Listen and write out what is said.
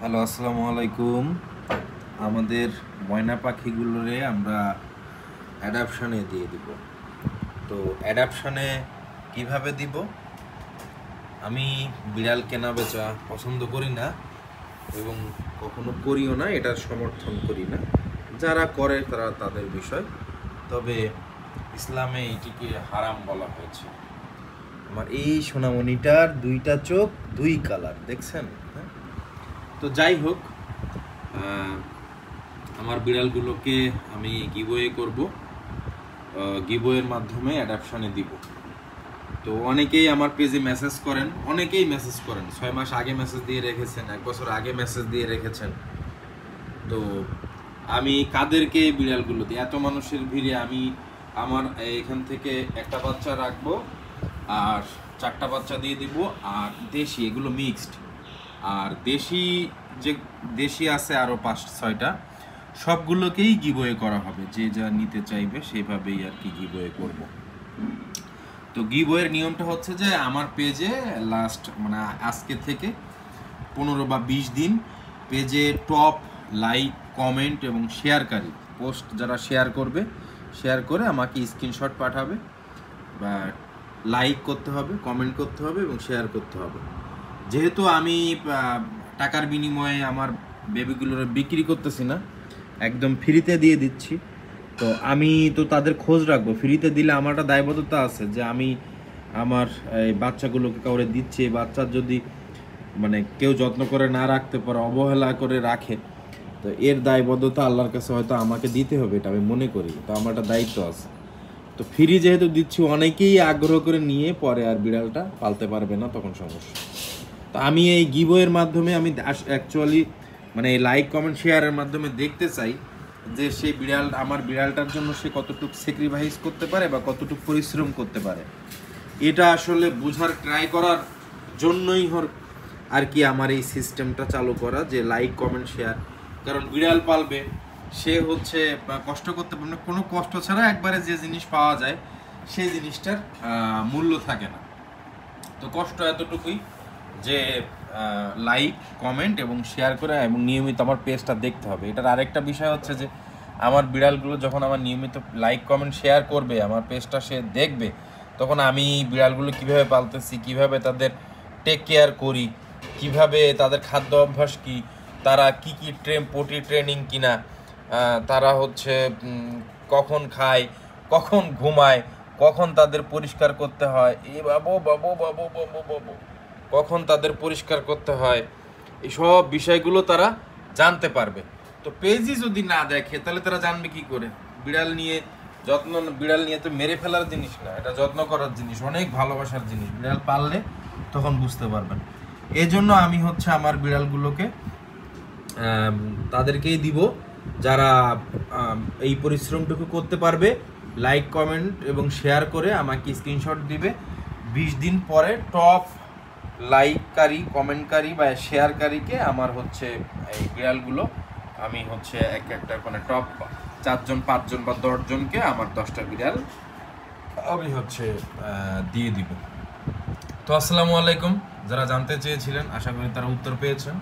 Hello, আসসালামু আলাইকুম। আমাদের ময়না পাখিগুলোরে আমরা অ্যাডাপশনে দিয়ে দিব। তো অ্যাডাপশনে কিভাবে দিব? আমি বিড়াল কেনা বেচা পছন্দ করি না এবং কখনো করিও না, এটার সমর্থন করি না। যারা করে তারা তাদের বিষয়। তবে ইসলামে এটিকে হারাম বলা হয়েছে। আমার এই সোনামণিটার দুইটা চোখ, দুই কালার দেখছেন? হ্যাঁ, তো যাই হোক, আমার বিড়ালগুলোকে আমি গিভওয়ে করব, গিভওয়ের মাধ্যমে অ্যাডাপশনে দিব। তো অনেকেই আমার পেজে মেসেজ করেন, 6 মাস আগে মেসেজ দিয়ে রেখেছেন, 1 বছর আগে মেসেজ দিয়ে রেখেছেন। তো আমি কাদেরকে এই বিড়ালগুলো দিই? এত মানুষের ভিড়ে আমি আমার এখান থেকে একটা বাচ্চা রাখবো আর 4টা বাচ্চা দিয়ে দিব। আর দেশি, এগুলো মিক্সড। আর দেশি যে দেশি আছে আরও 5-6টা, সবগুলোকেই গিভওয়ে করা হবে। যে যা নিতে চাইবে সেভাবেই আর কি গিভওয়ে করব। তো গিভওয়ের নিয়মটা হচ্ছে যে আমার পেজে লাস্ট মানে আজকে থেকে 15 বা 20 দিন পেজে টপ লাইক, কমেন্ট এবং শেয়ারকারী, পোস্ট যারা শেয়ার করবে, শেয়ার করে আমাকে স্ক্রিনশট পাঠাবে, বা লাইক করতে হবে, কমেন্ট করতে হবে এবং শেয়ার করতে হবে। যেহেতু আমি টাকার বিনিময়ে আমার বেবিগুলোর বিক্রি করতেছি না, একদম ফ্রিতে দিয়ে দিচ্ছি। তো আমি তো তাদের খোঁজ রাখবো। ফ্রিতে দিলে আমার একটা দায়বদ্ধতা আছে যে আমি আমার এই বাচ্চাগুলোকে কাউরে দিচ্ছি, এই বাচ্চার যদি মানে কেউ যত্ন করে না রাখতে পারে, অবহেলা করে রাখে, তো এর দায়বদ্ধতা আল্লাহর কাছে হয়তো আমাকে দিতে হবে, এটা আমি মনে করি। তো আমার একটা দায়িত্ব আছে। তো ফ্রি যেহেতু দিচ্ছি, অনেকেই আগ্রহ করে নিয়ে পরে আর বিড়ালটা পালতে পারবে না, তখন সমস্যা। তো আমি এই গিভওয়ের মাধ্যমে আমি অ্যাকচুয়ালি মানে এই লাইক, কমেন্ট, শেয়ারের মাধ্যমে দেখতে চাই যে সেই বিড়াল, আমার বিড়ালটার জন্য সে কতটুকু স্যাক্রিফাইস করতে পারে বা কতটুকু পরিশ্রম করতে পারে। এটা আসলে বোঝার ট্রাই করার জন্যই আর কি আমার এই সিস্টেমটা চালু করা, যে লাইক, কমেন্ট, শেয়ার। কারণ বিড়াল পালবে, সে হচ্ছে কষ্ট করতে পারবে, কোনো কষ্ট ছাড়া একবারে যে জিনিস পাওয়া যায় সেই জিনিসটার মূল্য থাকে না। তো কষ্ট এতটুকুই যে লাইক, কমেন্ট এবং শেয়ার করে এবং নিয়মিত আমার পেজটা দেখতে হবে। এটার আরেকটা বিষয় হচ্ছে যে আমার বিড়ালগুলো যখন আমার নিয়মিত লাইক, কমেন্ট, শেয়ার করবে, আমার পেজটা সে দেখবে, তখন আমি বিড়ালগুলো কিভাবে পালতেছি, কিভাবে তাদের টেক কেয়ার করি, কিভাবে তাদের খাদ্য অভ্যাস কি, তারা কি কি পটি ট্রেনিং কিনা, তারা হচ্ছে কখন খায়, কখন ঘুমায়, কখন তাদের পরিষ্কার করতে হয়, বাবু বাবু বাবু বাবু বাবু কখন তাদের পরিষ্কার করতে হয়, এই সব বিষয়গুলো তারা জানতে পারবে। তো পেজই যদি না দেখে তাহলে তারা জানবে কি করে? বিড়াল নিয়ে যত্ন, বিড়াল নিয়ে তো মেরে ফেলার জিনিস না, এটা যত্ন করার জিনিস, অনেক ভালোবাসার জিনিস। বিড়াল পাললে তখন বুঝতে পারবেন। এই জন্য আমি হচ্ছে আমার বিড়ালগুলোকে তাদেরকেই দিব যারা এই পরিশ্রমটুকু করতে পারবে। লাইক, কমেন্ট এবং শেয়ার করে আমাকে স্ক্রিনশট দিবে। 20 দিন পরে টপ লাইককারী, কমেন্টকারী বা শেয়ারকারীকে আমার হচ্ছে এই বিড়ালগুলো আমি হচ্ছে একটা মানে টপ 4জন, 5জন বা 10জনকে আমার 10টা বিড়াল আমি হচ্ছে দিয়ে দিব। তো আসসালামু আলাইকুম। যারা জানতে চেয়েছিলেন, আশা করি তারা উত্তর পেয়েছেন।